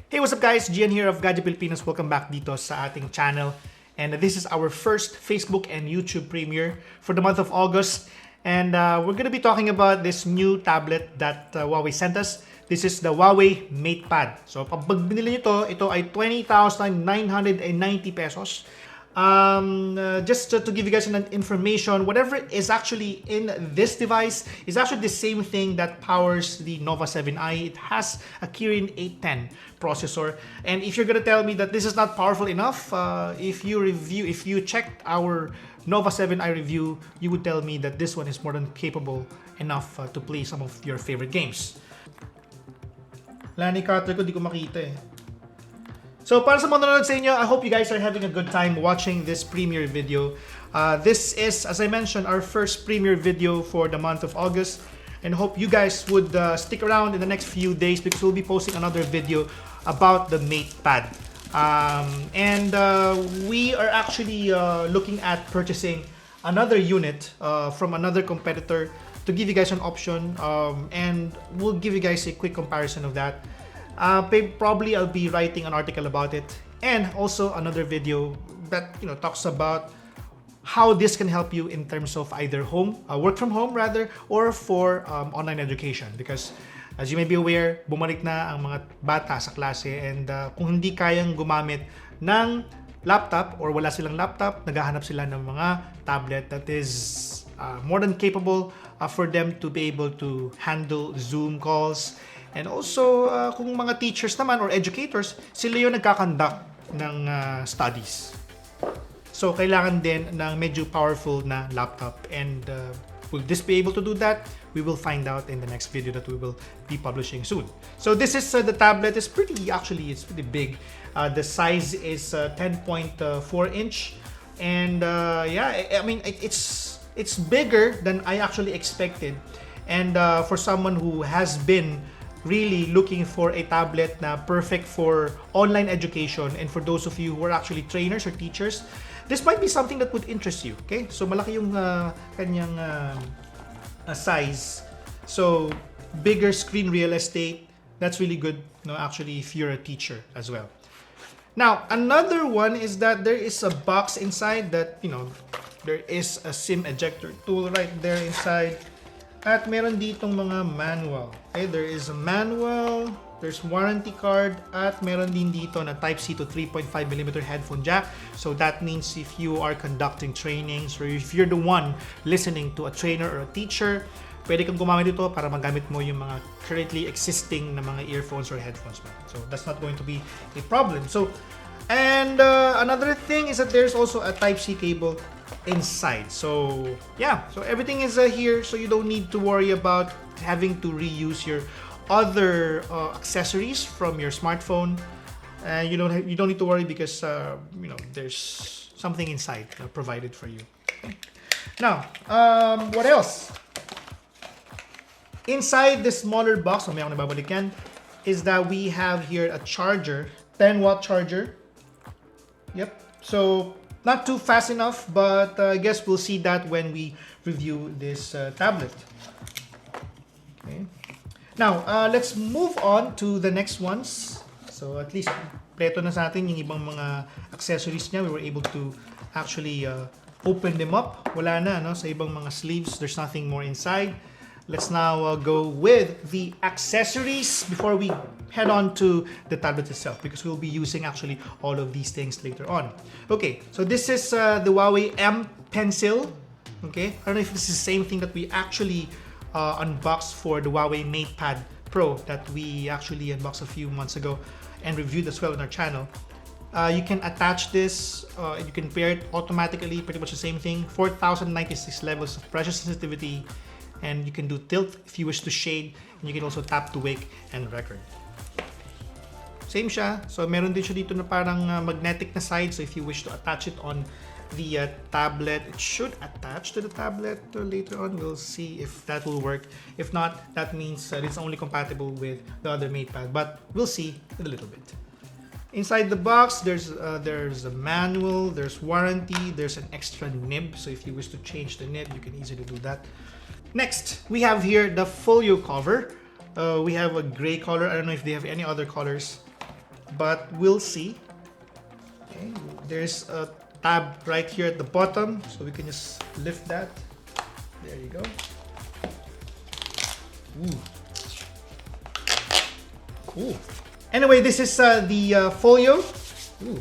Hey, what's up guys? Gian here of Gadget Pilipinas. Welcome back dito sa ating channel. And this is our first Facebook and YouTube premiere for the month of August. And we're going to be talking about this new tablet that Huawei sent us. This is the Huawei MatePad. So pag binili nyo ito ay 20,990 pesos. Just to give you guys an information, whatever is actually in this device is actually the same thing that powers the Nova 7i. It has a Kirin 810 processor, and if you're gonna tell me that this is not powerful enough, if you checked our Nova 7i review, you would tell me that this one is more than capable enough to play some of your favorite games. Lani cutter ko, di ko makita eh. So para sa mga nanonood sa inyo, I hope you guys are having a good time watching this premiere video. This is, as I mentioned, our first premiere video for the month of August. And hope you guys would stick around in the next few days because we'll be posting another video about the MatePad. We are actually looking at purchasing another unit from another competitor to give you guys an option. And we'll give you guys a quick comparison of that. Probably I'll be writing an article about it, and also another video that talks about how this can help you in terms of either work from home rather, or for online education. Because as you may be aware, bumalik na ang mga bata sa klase, and kung hindi kayang gumamit ng laptop or wala silang laptop, naghahanap sila ng mga tablet that is more than capable for them to be able to handle Zoom calls. And also, kung mga teachers naman or educators, sila yung nagkakandak ng studies. So, kailangan din ng medyo powerful na laptop. And will this be able to do that? We will find out in the next video that we will be publishing soon. So, this is the tablet. It's pretty big. The size is 10.4 inch. And yeah, I mean, it's bigger than I actually expected. And for someone who has been really looking for a tablet na perfect for online education, and for those of you who are actually trainers or teachers, this might be something that would interest you. Okay, so malaki yung kanyang size, so bigger screen real estate. That's really good, actually, if you're a teacher as well. Now, another one is that there is a box inside that, there is a SIM ejector tool right there inside. At meron ditong mga manual. Okay, there is a manual, there's warranty card, at meron din dito na Type-C to 3.5mm headphone jack. So that means if you are conducting trainings, or if you're the one listening to a trainer or a teacher, pwede kang gumamit ito para magamit mo yung mga currently existing na mga earphones or headphones mo. So that's not going to be a problem. So, and another thing is that there's also a Type-C cable inside. So yeah, so everything is here, so you don't need to worry about having to reuse your other accessories from your smartphone. You don't need to worry because there's something inside provided for you. Okay. Now, what else? Inside this smaller box, may ako nababalik yan, is that we have here a charger, 10-watt charger. Yep. So not too fast enough, but I guess we'll see that when we review this tablet. Okay. Now, let's move on to the next ones. So at least kompleto na sa atin yung ibang mga accessories niya. We were able to actually open them up. Wala na, no? Sa ibang mga sleeves, there's nothing more inside. Let's now go with the accessories before we head on to the tablet itself, because we'll be using actually all of these things later on. Okay, so this is the Huawei M Pencil. Okay, I don't know if this is the same thing that we actually unboxed for the Huawei MatePad Pro that we actually unboxed a few months ago and reviewed as well on our channel. You can attach this, you can pair it automatically, pretty much the same thing. 4096 levels of pressure sensitivity. And you can do tilt if you wish to shade, and you can also tap to wake and record. Same siya. So meron din siya dito na parang magnetic na side. So if you wish to attach it on the tablet, it should attach to the tablet. Later on, we'll see if that will work. If not, that means it's only compatible with the other MatePad. But we'll see in a little bit. Inside the box, there's a manual, there's warranty, there's an extra nib. So if you wish to change the nib, you can easily do that. Next, we have here the Folio cover. We have a gray color. I don't know if they have any other colors. but we'll see. Okay, there's a tab right here at the bottom, so we can just lift that. There you go. Ooh. Cool. Anyway, this is the Folio. Ooh.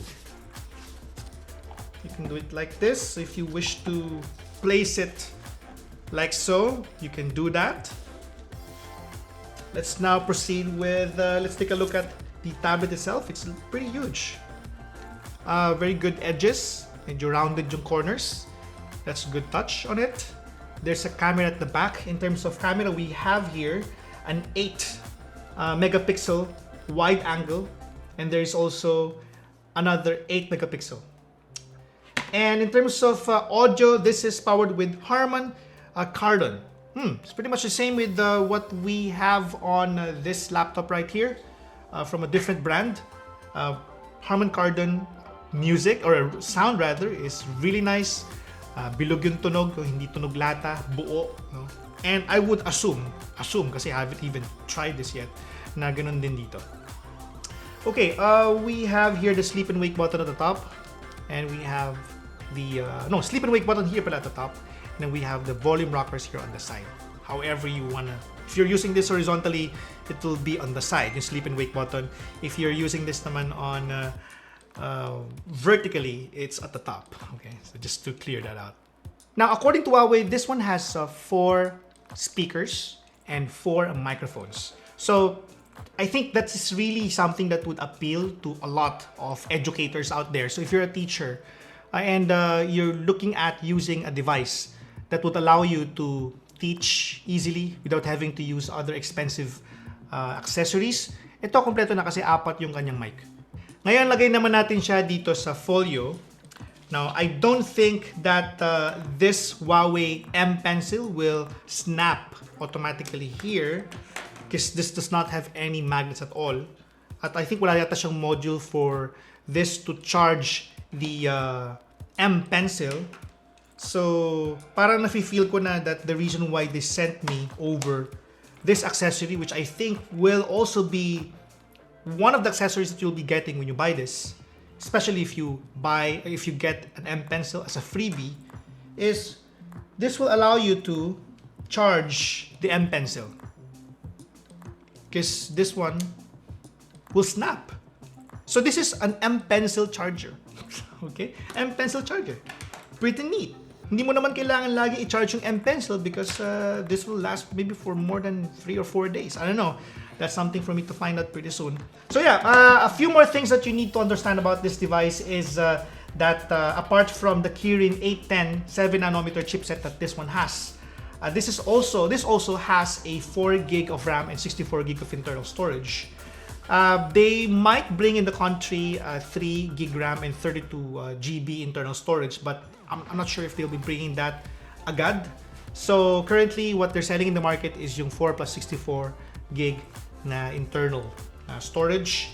You can do it like this. So if you wish to place it like so, you can do that. Let's now proceed with, let's take a look at the tablet itself. It's pretty huge. Very good edges, and you rounded yung corners. That's a good touch on it. There's a camera at the back. In terms of camera, we have here an 8 megapixel wide angle, and there's also another 8 megapixel. And in terms of audio, this is powered with Harman Kardon. It's pretty much the same with what we have on this laptop right here, from a different brand. Harman Kardon music, or sound rather, is really nice. Bilog yung tunog, hindi tunog lata, buo. No? And I would assume, kasi I haven't even tried this yet, na ganun din dito. Okay, we have here the sleep and wake button at the top. And we have the, sleep and wake button here pala at the top. And then we have the volume rockers here on the side. However you wanna, if you're using this horizontally, it will be on the side, yung sleep and wake button. If you're using this naman on vertically, it's at the top. Okay, so just to clear that out. Now, according to Huawei, this one has 4 speakers and 4 microphones. So I think that's really something that would appeal to a lot of educators out there. So if you're a teacher and you're looking at using a device that would allow you to teach easily without having to use other expensive accessories, ito kompleto na kasi 4 yung kanyang mic. Ngayon, lagay naman natin siya dito sa Folio. Now, I don't think that this Huawei M Pencil will snap automatically here, because this does not have any magnets at all. At I think wala yata siyang module for this to charge the M Pencil. So, parang nafe-feel ko na that the reason why they sent me over this accessory, which I think will also be one of the accessories that you'll be getting when you buy this, especially if you get an M Pencil as a freebie, is this will allow you to charge the M Pencil. Because this one will snap. So this is an M Pencil charger. Okay? M Pencil charger. Pretty neat. Hindi mo naman kailangan lagi i-charge yung M Pencil because this will last maybe for more than 3 or 4 days. I don't know. That's something for me to find out pretty soon. So yeah, a few more things that you need to understand about this device is that apart from the Kirin 810 7nm chipset that this one has, this also has a 4 gig of RAM and 64 gig of internal storage. They might bring in the country 3 gig RAM and 32 GB internal storage, but I'm not sure if they'll be bringing that agad. So currently, what they're selling in the market is yung 4 plus 64 gig na internal storage.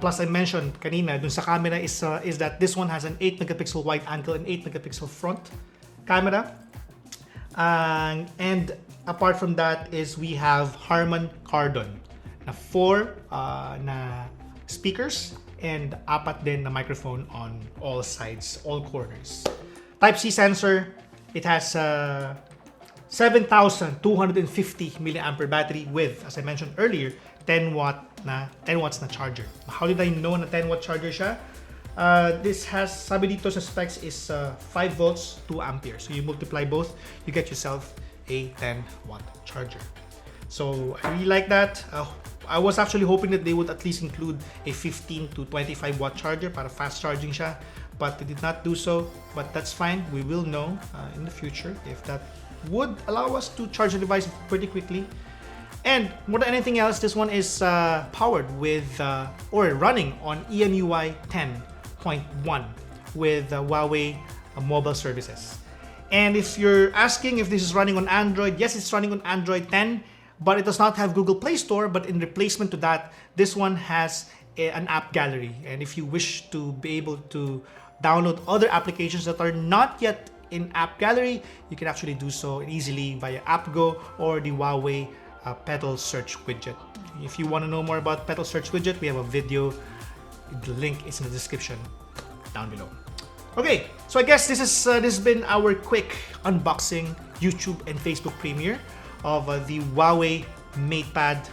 Plus, I mentioned kanina dun sa camera is that this one has an 8 megapixel wide angle and 8 megapixel front camera. And apart from that is we have Harman Kardon na 4 na speakers and 4 din na microphone on all sides, all corners. Type-C sensor, it has 7,250 milliampere battery with, as I mentioned earlier, 10 watts na charger. How did I know na 10 watt charger siya? This has, sabi dito sa specs is 5 volts, 2 amperes. So you multiply both, you get yourself a 10 watt charger. So I really like that. I was actually hoping that they would at least include a 15 to 25 watt charger para fast charging siya, but they did not do so. But that's fine. We will know in the future if that would allow us to charge the device pretty quickly. And more than anything else, this one is powered with or running on EMUI 10.1 with Huawei mobile services. And if you're asking if this is running on Android, yes, it's running on Android 10, but it does not have Google Play Store. But in replacement to that, this one has an app gallery. And if you wish to be able to download other applications that are not yet in app gallery, you can actually do so easily via AppGo or the Huawei Petal Search widget. If you want to know more about Petal Search widget, we have a video The link is in the description down below. Okay, so I guess this has been our quick unboxing, YouTube and Facebook premiere of the Huawei MatePad.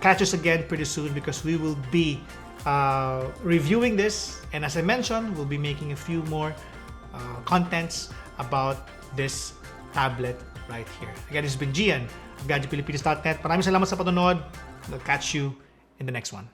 Catch us again pretty soon because we will be reviewing this, and as I mentioned, we'll be making a few more contents about this tablet right here. Again, this has been Gian of GadgetPilipinas.net. Maraming salamat sa panonood. We'll catch you in the next one.